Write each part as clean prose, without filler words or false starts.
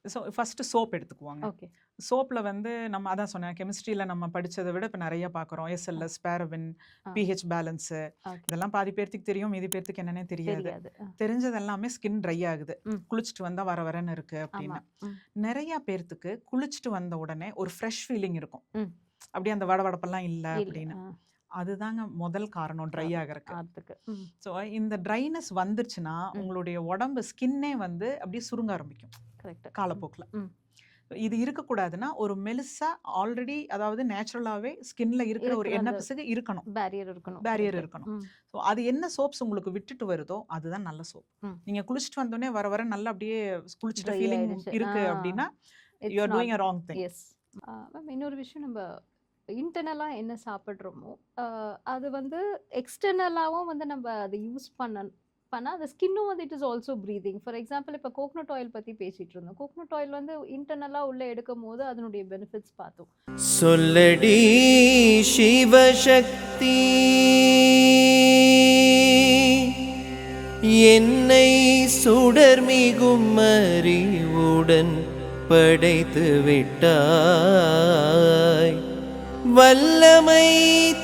So first soap எடுத்துக்குவாங்க. Okay. சோப்பில் வந்து நம்ம அதான் சொன்னேன், கெமிஸ்ட்ரியில் நம்ம படித்ததை விட இப்போ நிறைய பார்க்குறோம். எஸ்எல்எஸ், பேரபின், ஆ. PH balance, okay. இதெல்லாம் பாதி பேர்த்துக்கு தெரியும், மீதி பேர்த்துக்கு என்னன்னே தெரியாது. தெரியாது. தெரிஞ்சது எல்லாமே ஸ்கின் ட்ரை ஆகுது, ம். குளிச்சுட்டு வந்தால் வர வரன்னு இருக்குது ஆமா. அப்படின்னு. நிறையா பேர்த்துக்கு குளிச்சுட்டு வந்த உடனே ஒரு ஃப்ரெஷ் ஃபீலிங் இருக்கும். ம். அப்படியே அந்த வடவடப்பெல்லாம் இல்லை இல்ல. அப்படின்னு. அதுதாங்க முதல் காரணம் ட்ரை ஆகிறதுக்கு. அதுக்கு. ஸோ இந்த ட்ரைனஸ் வந்துருச்சுன்னா உங்களுடைய உடம்பு ஸ்கின்னே வந்து அப்படியே சுருங்க ஆரம்பிக்கும் கரெக்ட். காலப்போக்கில். ம். இது இருக்கக்கூடாதுன்னா ஒரு மெலிசா ஆல்ரெடி அதாவது நேச்சுரலாகவே ஸ்கின்ல இருக்கிற ஒரு இருக்கிற எண்ணெய் அந்த பிசுக்கு இருக்கணும், பேரியர் இருக்கணும். Barrier correct. இருக்கணும். ம். ஸோ அது என்ன சோப்ஸ் உங்களுக்கு விட்டுட்டு வருதோ அதுதான் நல்ல சோப். ம். நீங்கள் குளிச்சுட்டு வந்தோடனே வர வர நல்லா அப்படியே குளிச்சுட்ட Dry ஃபீலிங் ஆயிடுச்சு. இருக்கு அப்படின்னா It's you are not- doing a wrong thing. Yes. Ma'am இன்னொரு விஷயம், நம்ம இன்டர்னலாக என்ன சாப்பிட்றோமோ அது வந்து எக்ஸ்டர்னலாகவும் வந்து நம்ம அதை யூஸ் பண்ணால் அந்த ஸ்கின்னும் வந்து it is also breathing. For example இப்போ கோகனட் ஆயில் பற்றி பேசிகிட்டு இருந்தோம். கோகனட் ஆயில் வந்து இன்டர்னலாக உள்ளே எடுக்கும் போது அதனுடைய பெனிஃபிட்ஸ் பார்த்தோம். சொல்லடி சிவசக்தி, என்னை சுடர்மிகும் அறிவுடன் படைத்து விட்டாய், வல்லமை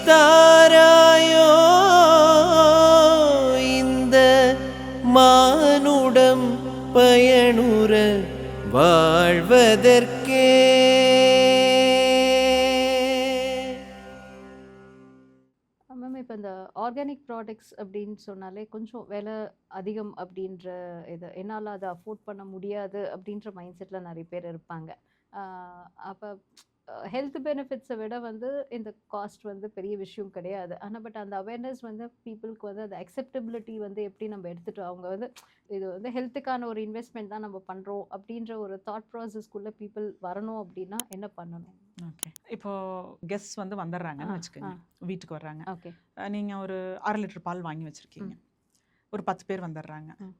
தாராயோ இந்த மானுடம் பயனுற வாழ்வதற்கே. மேம் இப்போ இந்த ஆர்கானிக் ப்ராடக்ட்ஸ் அப்படின்னு சொன்னாலே கொஞ்சம் விலை அதிகம் அப்படின்ற இது, என்னால் அதை அஃபோர்ட் பண்ண முடியாது அப்படின்ற மைண்ட் செட்டில் நிறைய பேர் இருப்பாங்க. அப்போ ஹெல்த் பெனிஃபிட்ஸை விட வந்து இந்த காஸ்ட் வந்து பெரிய விஷயம் கிடையாது. ஆனால் பட் அந்த அவேர்னஸ் வந்து பீப்புளுக்கு வந்து அந்த அக்செப்டபிலிட்டி வந்து எப்படி நம்ம எடுத்துகிட்டு அவங்க வந்து இது வந்து ஹெல்த்துக்கான ஒரு இன்வெஸ்ட்மெண்ட் தான் நம்ம பண்ணுறோம் அப்படின்ற ஒரு தாட் ப்ராசஸ்க்குள்ளே பீப்புள் வரணும் அப்படின்னா என்ன பண்ணணும்? ஓகே, இப்போ கெஸ்ட் வந்து வந்துடுறாங்கன்னு வச்சுக்கோங்க, வீட்டுக்கு வர்றாங்க. ஓகே. நீங்கள் ஒரு 1/2 லிட்டர் பால் வாங்கி வச்சுருக்கீங்க, ஒரு 10 பேர் வந்துடுறாங்க. ம்.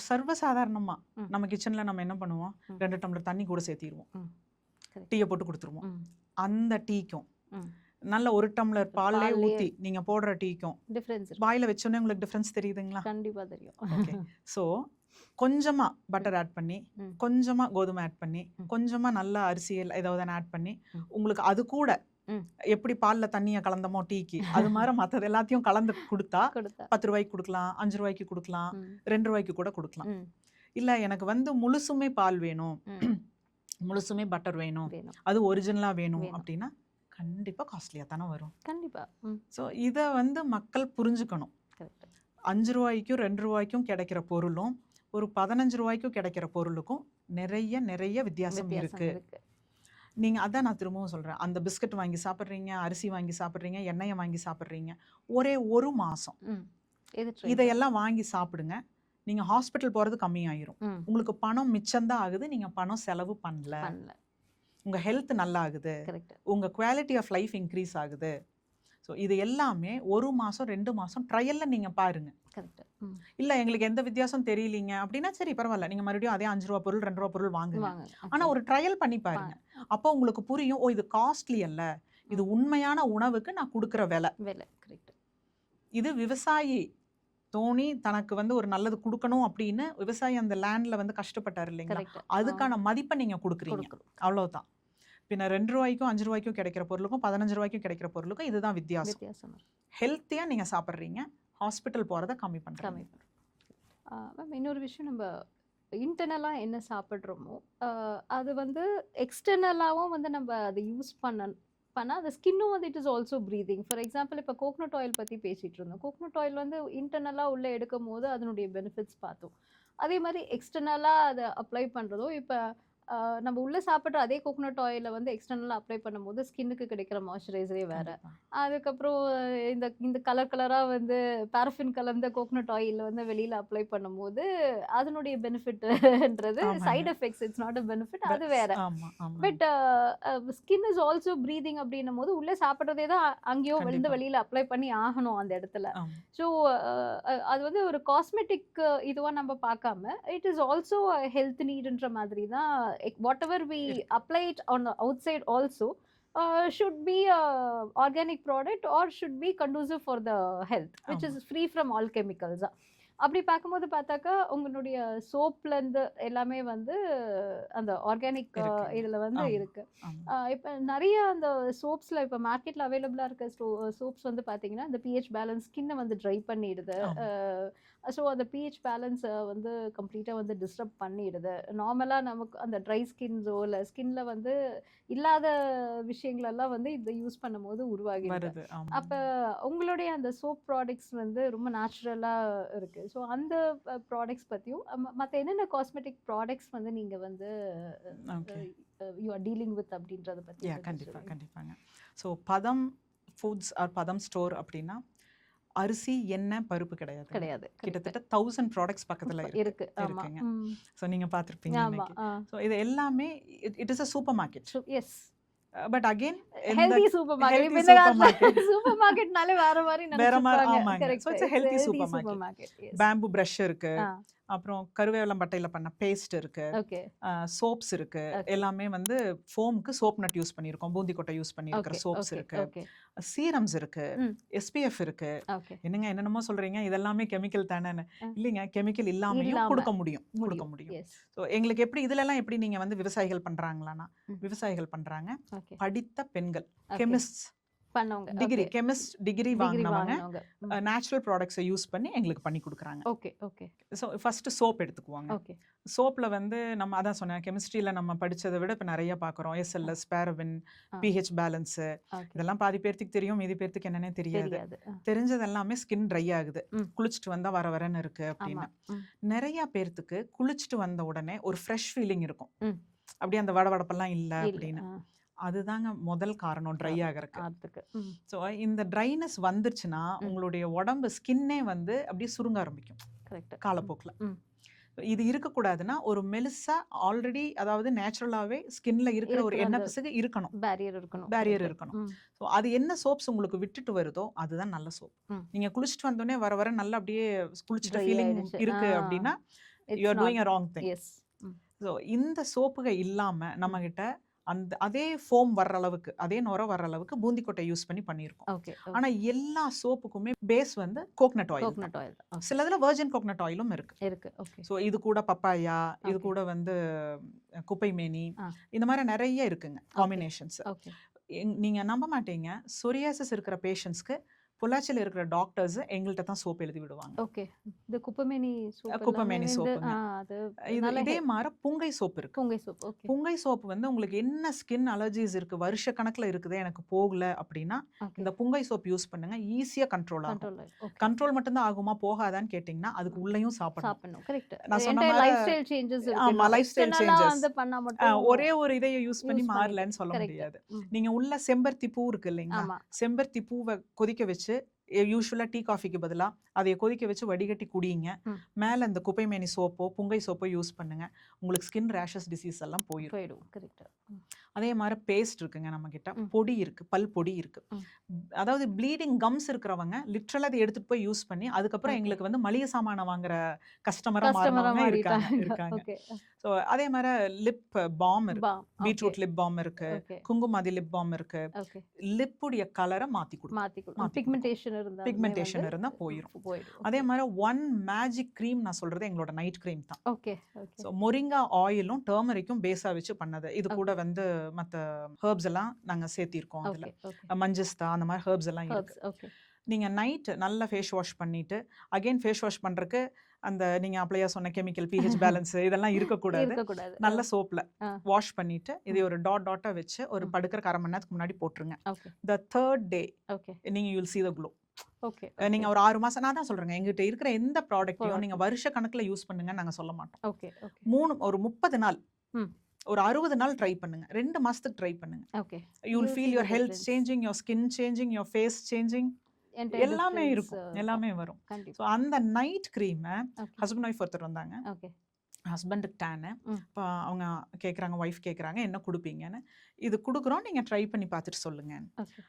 சர்வசாதாரணமாக நம்ம கிச்சனில் நம்ம என்ன பண்ணுவோம், 2 டம்ளர் தண்ணி கூட சேர்த்திடுவோம், டீயை போட்டு கொடுத்துருவோம். அந்த டீக்கும் நல்ல 1 டம்ளர் பால்லே ஊற்றி நீங்கள் போடுற டீக்கும் டிஃப்ரென்ஸ் வாயில் வச்சோன்னே உங்களுக்கு டிஃப்ரென்ஸ் தெரியுதுங்களா? கண்டிப்பாக தெரியும். ஓகே, ஸோ கொஞ்சமாக பட்டர் ஆட் பண்ணி, கொஞ்சமாக கோதுமை ஆட் பண்ணி, கொஞ்சமாக நல்ல அரிசியல் ஏதாவது ஆட் பண்ணி, உங்களுக்கு அது கூட எப்படி பாலில் தண்ணியை கலந்தமோ டீக்கு, அது மாதிரி மற்றது எல்லாத்தையும் கலந்து கொடுத்தா 10 ரூபாய்க்கு கொடுக்கலாம், 5 ரூபாய்க்கு கொடுக்கலாம், 2 ரூபாய்க்கு கூட கொடுக்கலாம். இல்லை எனக்கு வந்து முழுசுமே பால் வேணும், முழுசுமே பட்டர் வேணும், அது ஒரிஜினலாக வேணும் அப்படின்னா கண்டிப்பாக காஸ்ட்லியாக தானே வரும். கண்டிப்பாக. ஸோ இதை வந்து மக்கள் புரிஞ்சுக்கணும். 5 ரூபாய்க்கும் 2 ரூபாய்க்கும் கிடைக்கிற பொருளும் ஒரு 15 ரூபாய்க்கும் கிடைக்கிற பொருளுக்கும் நிறைய வித்தியாசம் இருக்குது. நீங்கள் அதான் நான் திரும்பவும் சொல்கிறேன், அந்த பிஸ்கட் வாங்கி சாப்பிட்றீங்க, அரிசி வாங்கி சாப்பிட்றீங்க, எண்ணெயை வாங்கி சாப்பிட்றீங்க, ஒரே ஒரு மாதம் இதையெல்லாம் வாங்கி சாப்பிடுங்க, நீங்கள் ஹாஸ்பிட்டல் போகிறது கம்மியாயிரும், உங்களுக்கு பணம் மிச்சம்தான் ஆகுது, நீங்கள் பணம் செலவு பண்ணல, உங்கள் ஹெல்த் நல்லா ஆகுது, உங்கள் குவாலிட்டி ஆஃப் லைஃப் இன்க்ரீஸ் ஆகுது. ஸோ இது எல்லாமே 1 மாதம் 2 மாதம் ட்ரையலில் நீங்கள் பாருங்கள். இல்லை எங்களுக்கு எந்த வித்தியாசம் தெரியலீங்க அப்படின்னா சரி பரவாயில்ல, நீங்கள் மறுபடியும் அதே 5 ரூபா பொருள் 2 ரூபா பொருள் வாங்குங்க. ஆனால் ஒரு ட்ரையல் பண்ணி பாருங்க, அப்போ உங்களுக்கு புரியும், ஓ இது காஸ்ட்லி அல்ல, இது உண்மையான உணவுக்கு நான் கொடுக்குற விலை. இது விவசாயி தோணி தனக்கு வந்து ஒரு நல்லது கொடுக்கணும் அப்படின்னு விவசாயி அந்த லேண்டில் வந்து கஷ்டப்பட்டார் இல்லைங்களா, அதுக்கான மதிப்பை நீங்கள் கொடுக்குறீங்க, அவ்வளோதான். பின்ன 2 ரூபாய்க்கும் 5 ரூபாய்க்கும் கிடைக்கிற பொருளுக்கும் 15 ரூபாய்க்கும் கிடைக்கிற பொருளுக்கும் இதுதான் வித்தியாசம். ஹெல்த்தியாக நீங்கள் சாப்பிட்றீங்க, ஹாஸ்பிட்டல் போகிறத கம்மி பண்ணுறீங்க. மேம் இன்னொரு விஷயம், நம்ம இன்டர்னலாக என்ன சாப்பிட்றோமோ அது வந்து எக்ஸ்டர்னலாகவும் வந்து நம்ம அதை யூஸ் பண்ணால் அந்த ஸ்கின்னும் வந்து it is also breathing. For example இப்போ கோகனட் ஆயில் பற்றி பேசிகிட்டு இருந்தோம். கோகனட் ஆயில் வந்து இன்டர்னலாக உள்ளே எடுக்கும் போது அதனுடைய பெனிஃபிட்ஸ் பார்த்தோம். அதே மாதிரி எக்ஸ்டர்னலாக அதை அப்ளை பண்ணுறதோ, இப்போ நம்ம உள்ளே சாப்பிட்ற அதே கோகனட் ஆயிலை வந்து எக்ஸ்டர்னலாக அப்ளை பண்ணும்போது ஸ்கின்னுக்கு கிடைக்கிற மாய்ஸ்சரைசரே வேறு. அதுக்கப்புறம் இந்த கலராக வந்து பாரஃபின் கலந்த கோகனட் ஆயில் வந்து வெளியில் அப்ளை பண்ணும்போது அதனுடைய பெனிஃபிட்ன்றது side effects, it's not a benefit, அது வேற. But skin is also breathing அப்படின்னும் போது உள்ளே சாப்பிட்றதே தான் அங்கேயோ வந்து வெளியில் அப்ளை பண்ணி ஆகணும் அந்த இடத்துல. ஸோ அது வந்து ஒரு காஸ்மெட்டிக் இதுவாக நம்ம பார்க்காம இட் இஸ் ஆல்சோ ஹெல்த் நீடுன்ற மாதிரி தான். Whatever we apply it on the outside also should be a organic product or should be conducive for the health, which is free from all chemicals. அப்படி பார்க்கும்போது பார்த்தாக்கா உங்களுடைய சோப்லேருந்து எல்லாமே வந்து அந்த ஆர்கானிக் இருக்குங்க. இதில் வந்து ஆமா, இருக்கு. ஆமா. இப்போ நிறைய அந்த சோப்ஸில் இப்போ மார்க்கெட்டில் அவைலபிளாக இருக்க சோப்ஸ் வந்து பார்த்தீங்கன்னா இந்த பிஹெச் பேலன்ஸ் ஸ்கின்னை வந்து ட்ரை பண்ணிடுது. ஆமா. ஸோ அந்த பிஹெச் பேலன்ஸை வந்து கம்ப்ளீட்டாக வந்து டிஸ்டர்ப் பண்ணிடுது. நார்மலாக நமக்கு அந்த ட்ரை ஸ்கின்ஸோ இல்லை ஸ்கின்ல வந்து இல்லாத விஷயங்களெல்லாம் வந்து இதை யூஸ் பண்ணும்போது உருவாகிடுது. வருது. ஆமா. அப்போ உங்களுடைய அந்த சோப் ப்ராடக்ட்ஸ் வந்து ரொம்ப நேச்சுரலாக இருக்குது. ஸோ அந்த ப்ராடக்ட்ஸ் பற்றியும் மற்ற என்னென்ன காஸ்மெட்டிக் ப்ராடக்ட்ஸ் வந்து நீங்கள் வந்து okay. You are dealing with அப்படின்றத பற்றி கண்டிப்பாக கண்டிப்பாங்க. ஸோ பதம் ஃபுட்ஸ் ஆர் பதம் ஸ்டோர் அப்படின்னா அரிசி எண்ணெய் பருப்பு கிடையாது. கிடையாது. கிட்டத்தட்ட 1000 ப்ராடக்ட்ஸ் பக்கத்தில் இருக்கு. ஆமா. இருக்குங்க. ஸோ நீங்கள் பார்த்துருப்பீங்க. ஆமா. ஸோ இது எல்லாமே it is a super market. Yes. But again healthy super market. healthy இந்த super market. சூப்பர் மார்க்கெட்னாலே வேற மாதிரி வேற மாதிரி, நினைச்சிருப்பாங்க. ஆமாங்க. Correct. So it's a healthy super super market. Market. Bamboo brush இருக்கு, ஆ. அப்புறம் கருவேலம் பட்டையில பண்ண பேஸ்ட் இருக்கு, ஓகே. சோப்ஸ் இருக்கு. Okay. எல்லாமே வந்து ஃபோம்க்கு சோப் நட் யூஸ் பண்ணியிருக்கோம், பூந்தி கொட்டை யூஸ் பண்ணியிருக்கிற ஓகே. Soaps okay. இருக்கு, ஓகே. சீரம்ஸ் இருக்கு, ம். எஸ்பிஎஃப் இருக்கு. ஓகே. என்னங்க என்னென்னமோ சொல்றீங்க, இதெல்லாமே கெமிக்கல் தானேன்னு. ஆ. இல்லைங்க, கெமிக்கல் இல்லாமையும் இல்லாம கொடுக்க முடியும். எஸ். ஸோ எங்களுக்கு எப்படி இதுலலாம் எப்படி நீங்க வந்து விவசாயிகள் பண்றாங்களான்னா, ம். விவசாயிகள் பண்றாங்க. ஓகே. படித்த பெண்கள், Okay. கெமிஸ்ட், பண்ணவங்க. Degree, okay. Chemist degree degree வாங்கினவங்க வாங்குனவங்க. நேச்சுரல் ப்ராடக்ட்ஸை யூஸ் பண்ணி எங்களுக்கு பண்ணி கொடுக்குறாங்க. Okay. Okay. So first soap எடுத்துக்குவாங்க. ஓகே. சோப்பில் வந்து நம்ம அதான் சொன்னேன், கெமிஸ்ட்ரியில் நம்ம படித்ததை விட இப்போ நிறைய பார்க்குறோம். எஸ்எல்எஸ், பேரபின், ஆ. PH balance, okay. இதெல்லாம் பாதி பேர்த்துக்கு தெரியும், மீதி பேர்த்துக்கு என்னன்னே தெரியாது. தெரியாது. தெரிஞ்சது எல்லாமே ஸ்கின் ட்ரை ஆகுது, ம். குளிச்சுட்டு வந்தால் வர வரன்னு இருக்கு ஆமா. அப்படின்னு. ம். நிறைய பேர்த்துக்கு குளிச்சுட்டு வந்த உடனே ஒரு ஃப்ரெஷ் ஃபீலிங் இருக்கும். ம். அப்படியே அந்த வடவடப்பெல்லாம் இல்லை இல்ல. அப்படின்னு. அதுதாங்க முதல் காரணம் ட்ரை ஆகிறதுக்கு. அதுக்கு. ம். ஸோ இந்த ட்ரைனஸ் வந்துருச்சுன்னா உங்களுடைய உடம்பு ஸ்கின்னே வந்து அப்படியே சுருங்க ஆரம்பிக்கும் கரெக்ட். காலப்போக்கில். ம். இது இருக்கக்கூடாதுன்னா ஒரு மெலிசா ஆல்ரெடி, அதாவது நேச்சுரலாகவே ஸ்கின்ல இருக்கிற ஒரு இருக்கிற எண்ணெய் அந்த பிசுகு இருக்கணும், பேரியர் இருக்கணும். Barrier correct. இருக்கணும். ம். ஸோ அது என்ன சோப்ஸ் உங்களுக்கு விட்டுட்டு வருதோ அதுதான் நல்ல சோப். ம். நீங்கள் குளிச்சுட்டு வந்தோடனே வர வர நல்லா அப்படியே குளிச்சுட்ட Dry ஃபீலிங் ஆயிடுச்சு. இருக்கு ஆ. அப்படின்னா It's you are not. Doing a wrong thing. Yes. ம். ஸோ இந்த சோப்புகள் இல்லாமல் நம்மகிட்ட அந்த அதே ஃபோம் வர்ற அளவுக்கு, அதே நுர வர்ற அளவுக்கு பூந்தி கொட்டை யூஸ் பண்ணியிருக்கோம். ஓகே. ஆனால் எல்லா சோப்புக்குமே பேஸ் வந்து coconut oil. Coconut oil. Okay. சிலதுல வெர்ஜின் கோகனட் ஆயிலும் இருக்கு. இருக்கு. ஓகே. ஸோ இது கூட பப்பாயா, இது Okay. கூட வந்து குப்பை மேனி, ஆ. இந்த மாதிரி நிறைய இருக்குங்க காம்பினேஷன்ஸ். ஓகே. நீங்க நம்ப மாட்டீங்க, சொரியாசிஸ் இருக்கிற பேஷண்ட்ஸ்க்கு பொள்ளாச்சியில் இருக்கிற டாக்டர்ஸ் எங்கள்கிட்ட தான் சோப் எழுதி விடுவாங்க. ஓகே. இந்த குப்பமேனி சோப். குப்பமேனி சோப்புங்க. அது இதே மாதிரி புங்கை சோப் இருக்கு. புங்கை சோப். ஓகே. புங்கை சோப் வந்து உங்களுக்கு என்ன ஸ்கின் அலர்ஜிஸ் இருக்கு, வருஷ கணக்குல இருக்குது, எனக்கு போகல அப்படின்னா ஓகே. இந்த புங்கை சோப் யூஸ் பண்ணுங்க, ஈஸியா கண்ட்ரோல் ஆகும். கண்ட்ரோல். ஓகே. கண்ட்ரோல் மட்டும்தான் ஆகுமா, போகாதான்னு கேட்டிங்கன்னா அதுக்கு உள்ளேயும் சாப்பிடணும். சாப்பிடணும். கரெக்ட். நான் சொன்ன என்டையர் மாதிரி- லைஃப் ஸ்டைல் சேஞ்சஸ் இருக்கு. ஆமா, lifestyle changes. வந்து பண்ணா மட்டும் ஒரே ஒரு இதையை யூஸ் பண்ணி use மாறலன்னு சொல்ல correct. முடியாது. ம். நீங்க உள்ள செம்பருத்தி பூ இருக்கு இல்லைங்களா, ஆமா. செம்பருத்தி பூவை கொதிக்க வச்சு, யூஸ்வலாக டீ காஃபிக்கு பதிலாக அதை கொதிக்க வச்சு வடிகட்டி குடிங்க. ம். மேலே அந்த குப்பைமேனி சோப்போ புங்கை சோப்போ யூஸ் பண்ணுங்க, உங்களுக்கு ஸ்கின் ரேஷஸ் டிசீஸ் எல்லாம் போயிடும். போயிடும். கரெக்ட். அதே மாதிரி பேஸ்ட் இருக்குங்க நம்ம கிட்ட, ம். பொடி இருக்கு, பல் பொடி இருக்கு. ம். அதாவது ப்ளீடிங் கம்ஸ் இருக்கிறவங்க லிட்ரலாக அதை எடுத்துட்டு போய் யூஸ் பண்ணி அதுக்கப்புறம் Okay. எங்களுக்கு வந்து மளிகை சாமான வாங்குற கஸ்டமரா கஸ்டமரா மாறினவங்க இருக்காங்க. மாறிட்டாங்க. ஓகே. ஸோ அதே மாதிரி லிப் பாம் இருக்கு, பாம். பீட்ரூட் லிப் பாம் இருக்கு, ஓகே. குங்குமாதி லிப் பாம் இருக்கு. ஓகே. லிப்புடைய கலரை மாத்தி கொடுக்கும். மாத்தி கொடு. மாத்தி பிக்மெண்டேஷன் இருந்தா பிக்மெண்டேஷன் இருந்தா போயிடும். போயிடும். அதே மாதிரி ஒன் மேஜிக் க்ரீம் நான் சொல்றது எங்களோட நைட் க்ரீம் தான். ஓகே. ஓகே. ஸோ மொரிங்கா ஆயிலும் டர்மரிக்கும் பேஸா வச்சு பண்ணது. இது கூட வந்து மற்ற ஹெர்ப்ஸ் எல்லாம் நாங்க சேர்த்திருக்கோம். அதுல ஓகே. ஓகே. மஞ்சஸ்தா அந்த மாதிரி ஹெர்ப்ஸ் எல்லாம் இருக்கு. ஹெர்ப்ஸ். ஓகே. நீங்க நைட் நல்லா ஃபேஸ் வாஷ் பண்ணிட்டு அகைன் ஃபேஸ் வாஷ் பண்றதுக்கு அந்த நீங்க அப்படியே சொன்ன கெமிக்கல் பிஹெச் பேலன்ஸ் இதெல்லாம் இருக்கக்கூடாது. இருக்கக்கூடாது. நல்ல சோப்ல ஆ. வாஷ் பண்ணிட்டு இதை ஒரு டாட்டா வச்சு ஒரு ம். படுக்கிற அரை மணி நேரத்துக்கு முன்னாடி போட்டுருங்க. Okay. The third day okay. நீங்க you'll see the glow. Okay. நீங்க ஒரு 6 மாசம், நான் தான் சொல்றேங்க, எங்கிட்ட இருக்கிற எந்த ப்ராடக்ட்டையும் Product. நீங்க வருஷ கணக்குல யூஸ் பண்ணுங்க நாங்க சொல்ல மாட்டோம். ஓகே. ஓகே. ஒரு 30 நாள், ம். ஒரு 60 நாள் ட்ரை பண்ணுங்க, 2 மாசத்துக்கு ட்ரை பண்ணுங்க. Okay. You will You'll feel see your the health difference. Changing, your skin changing, your face changing, Entire எல்லாமே difference, இருக்கும், எல்லாமே வரும். கண்டிப்பா. ஸோ அந்த நைட் க்ரீமை ஓகே. ஹஸ்பண்ட் ஒய்ஃப் ஒருத்தர் வந்தாங்க. ஓகே. ஹஸ்பண்டுக்கு டேனு. ம். இப்போ அவங்க கேட்குறாங்க, ஒய்ஃப் கேட்குறாங்க என்ன கொடுப்பீங்கன்னு. இது கொடுக்குறோம், நீங்கள் ட்ரை பண்ணி பார்த்துட்டு சொல்லுங்க. ஓகே.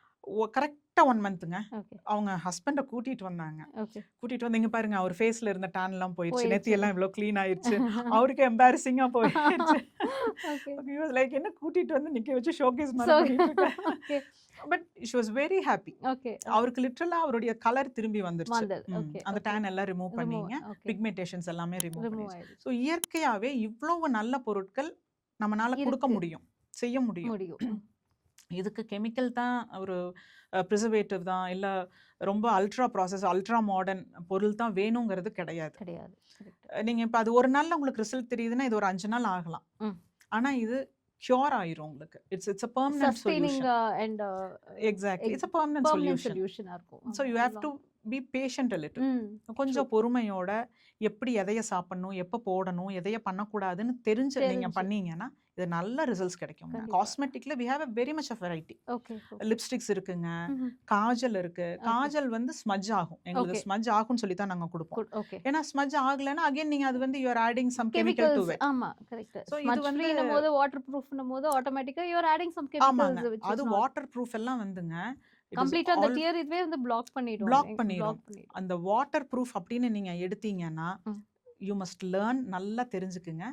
கரெக்டாக 1 மந்த்துங்க. ஓகே அவங்க ஹஸ்பண்டை கூட்டிகிட்டு வந்தாங்க. ஓகே கூட்டிகிட்டு வந்து இங்கே பாருங்க அவர் ஃபேஸில் இருந்த டேன்லாம் போயிடுச்சு, போயிடுச்சு. நெத்தியெல்லாம் இவ்வளோ க்ளீன் ஆயிடுச்சு, அவருக்கு எம்பாரசிங்காக போயிடுச்சு. ஓகே லைக் என்ன கூட்டிகிட்டு வந்து நிற்க வச்சு ஷோகேஸ் ஸோ மாதிரி பண்ணிட்டு okay but she was very happy. Okay அவருக்கு லிட்ரலாக அவருடைய கலர் திரும்பி வந்துருச்சு. வந்தது. ஓகே அந்த ஓகே டேன் எல்லாம் ரிமூவ் பண்ணீங்க, ஓகே பிக்மெண்டேஷன்ஸ் எல்லாமே ரிமூவ் ரிமூவ் பண்ணிடுச்சு. ஆயிடுச்சு. ஸோ இயற்கையாகவே இவ்வளவு நல்ல பொருட்கள் நம்மளால கொடுக்க இருக்கு. முடியும், செய்ய முடியும். முடியும். இதுக்கு கெமிக்கல் தான், ஒரு ப்ரிசர்வேட்டிவ் தான், இல்லை ரொம்ப அல்ட்ரா ப்ராசஸ் அல்ட்ரா மாடர்ன் பொருள் தான் வேணுங்கிறது கிடையாது. கிடையாது. கரெக்ட். நீங்கள் இப்போ அது ஒரு நாளில் உங்களுக்கு ரிசல்ட் தெரியுதுன்னா இது ஒரு 5 நாள் ஆகலாம். ம். ஆனால் இது க்யூர் ஆயிரும் உங்களுக்கு. It's a permanent sustaining solution. And exactly, it's a permanent permanent solution. சொல்யூஷனா இருக்கும். So you have to be patient a little. ம் கொஞ்சம் பொறுமையோட எப்படி எதைய சாப்பிடணும், எப்போ போடணும், எதைய பண்ணக்கூடாதுன்னு தெரிஞ்சு நீங்கள் தெரிஞ்சு. பண்ணீங்கன்னா இது நல்ல ரிசல்ட்ஸ் கிடைக்குங்க. கண்டிப்பா. காஸ்மெட்டிக்ல we have a very much of variety. Okay lipsticks இருக்குங்க, ம்ஹும். காஜல் இருக்கு. காஜல் வந்து ஸ்மஜ் ஆகும், எங்களுக்கு Okay. ஸ்மஜ் ஆகும்னு சொல்லி தான் நாங்கள் கொடுப்போம். குட் ஓகே ஏன்னா ஸ்மஜ் ஆகலைன்னா அகைன் நீங்கள் அது வந்து you're adding some chemical to chemicals it. ஆமா கரெக்ட். So இது ஸ்மட்ச் வந்து ஃப்ரீனும் போது வாட்டர் ப்ரூஃப்னும் போது ஆட்டோமேட்டிக்கா யூ ஆர் ஆடிங் சம் ஆமாங்க, கெமிக்கல்ஸ் which அது is not வாட்டர் ப்ரூஃப் எல்லாம் வந்துங்க. கம்ப்ளீட்டா அந்த டியர் இதுவே வந்து பிளாக் பண்ணிடும். பிளாக் பண்ணிடும். பிளாக் பண்ணிடும். அந்த வாட்டர் ப்ரூஃப் அப்படின்னு நீங்க எடுத்தீங்கன்னா ம். யூ மஸ்ட் லேர்ன், நல்லா தெரிஞ்சுக்குங்க.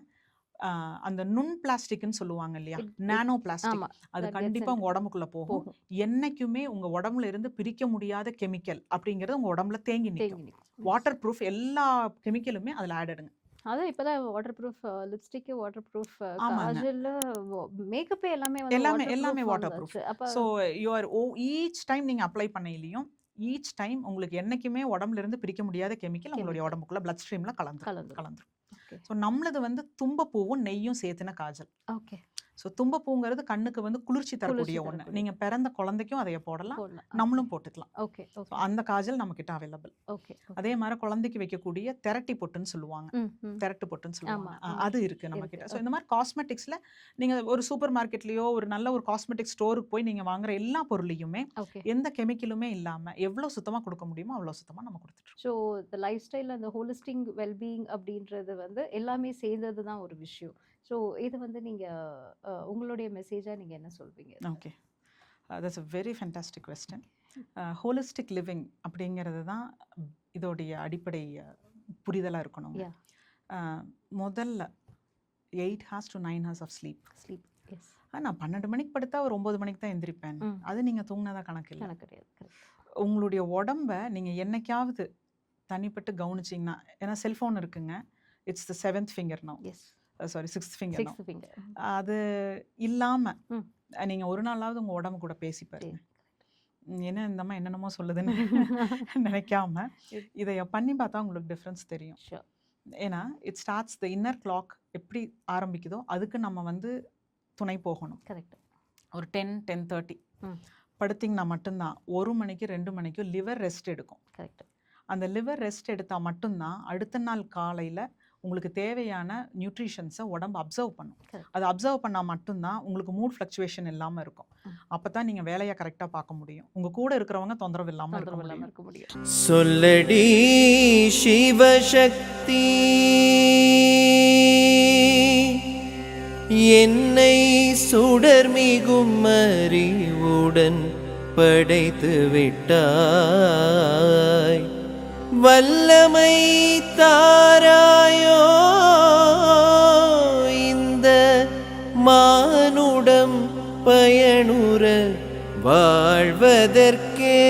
அந்த நுண் பிளாஸ்டிக்னு சொல்லுவாங்க இல்லையா, நானோ பிளாஸ்டிக், ஆமா அது that கண்டிப்பா gets உங்க உடம்புக்குள்ள போகும். போகும். என்னைக்குமே உங்க உடம்புல இருந்து பிரிக்க முடியாத கெமிக்கல் அப்படிங்கிறது உங்க உடம்புல தேங்கி நிற்கும். தேங்கி நிக்கும். வாட்டர் ப்ரூஃப் எல்லா கெமிக்கலுமே அதுல ஆடடுங்க. அதான் இப்பதான் water proof lipstick, water proof ஆமாங்க. காஜல், மேக்கப்பே எல்லாமே வந்து எல்லாமே வாட்டர் வாட்டர் ப்ரூஃப் ப்ரூஃப். அப்ப ஸோ யூஆர் ஈச் டைம் நீங்க அப்ளை பண்ணையிலையும் ஈச் டைம் உங்களுக்கு என்னைக்குமே உடம்புல இருந்து பிரிக்க முடியாத கெமிக்கல் உங்களுடைய Chemical. உடம்புக்குள்ள பிளட் ஸ்ட்ரீம்ல கலந்துரும். கலந்துரும். ஓகே ஸோ நம்மளது வந்து தும்பப்பூவும் நெய்யும் சேர்த்துன காஜல். ஓகே ஸோ தும்பப்பூங்கிறது கண்ணுக்கு வந்து குளிர்ச்சி தரக்கூடிய குளிர்ச்சி ஒன்று. தரக்கூடிய. நீங்க பிறந்த குழந்தைக்கும் அதைய போடலாம், போடலாம். நம்மளும் போட்டுக்கலாம். ஓகே ஸோ ஓகே அந்த காஜல் நம்ம கிட்ட அவைலபிள். ஓகே அதே மாதிரி குழந்தைக்கு வைக்கக்கூடிய திரட்டி பொட்டுன்னு சொல்லுவாங்க, ம் ம் திரட்டு பொட்டுன்னு சொல்லுவாங்க. ஆமா, ஆமா. அது இருக்கு நம்ம இருக்கு. கிட்ட. ஸோ இந்த மாதிரி காஸ்மெட்டிக்ஸ்ல நீங்க ஒரு சூப்பர் மார்க்கெட்லயோ ஒரு நல்ல ஒரு காஸ்மெட்டிக் ஸ்டோருக்கு போய் நீங்க வாங்குற எல்லா பொருளையுமே ஓகே எந்த கெமிக்கலுமே இல்லாம எவ்வளவு சுத்தமா கொடுக்க முடியுமோ அவ்வளவு சுத்தமா நம்ம கொடுத்துட்டு இருக்கோம். ஸோ இந்த லைஃப் ஸ்டைல் அந்த ஹோலிஸ்டிக் வெல்பீயிங் அப்படின்றது வந்து எல்லாமே சேர்ந்தது தான் ஒரு விஷயம். ஸோ இது வந்து நீங்க உங்களுடைய மெசேஜா நீங்க என்ன சொல்வீங்க? Okay, that's a very fantastic question. Holistic living அப்படிங்கிறது தான் இதோடைய அடிப்படை புரிதலாக இருக்கணும். Yeah. முதல்ல 8 hours to 9 hours of sleep. Sleep yes நான் 12 மணிக்கு படுத்தா ஒரு 9 மணிக்கு தான் எந்திரிப்பேன். ம். அது நீங்கள் தூங்கினதா கணக்கு இல்லை. கணக்கு கிடையாது. கரெக்ட். உங்களுடைய உடம்ப நீங்கள் என்னைக்காவது தனிப்பட்டு கவனிச்சிங்கன்னா, ஏன்னா செல்ஃபோன் இருக்குங்க, it's the 7th finger now, yes sorry 6th finger now. 6th finger. அது இல்லாமல் ம். நீங்கள் ஒரு நாளாவது உங்கள் உடம்பு கூட பேசி பாருங்க. என்ன இந்த அம்மா என்னென்னமோ சொல்லுதுன்னு நினைக்காம இதை பண்ணி பார்த்தா உங்களுக்கு டிஃப்ரென்ஸ் தெரியும். Sure. ஏன்னா it starts the inner clock எப்படி ஆரம்பிக்குதோ அதுக்கு நம்ம வந்து துணை போகணும். கரெக்ட். ஒரு 10-10:30 ம். படுத்திங்கன்னா மட்டும்தான் 1 மணிக்கு 2 மணிக்கு லிவர் ரெஸ்ட் எடுக்கும். கரெக்ட். அந்த லிவர் ரெஸ்ட் எடுத்தால் மட்டும்தான் அடுத்த நாள் காலையில் உங்களுக்கு தேவையான நியூட்ரிஷன்ஸை உடம்பு அப்சர்வ் பண்ணும். Correct. அதை அப்சர்வ் பண்ணால் மட்டும்தான் உங்களுக்கு மூட் ஃப்ளக்சுவேஷன் இல்லாமல் இருக்கும். அப்போ தான் நீங்கள் வேலையை கரெக்டாக பார்க்க முடியும், உங்கள் கூட இருக்கிறவங்க தொந்தரவு இல்லாமல் இருக்க தொந்தரவு இல்லாம முடியும். இருக்க முடியும். சொல்லடி சிவசக்தி, என்னை சுடர்மிகும் அறிவுடன் படைத்து விட்டாய், வல்லமை தாராயோ இந்த மானுடம் பயனுற வாழ்வதற்கே.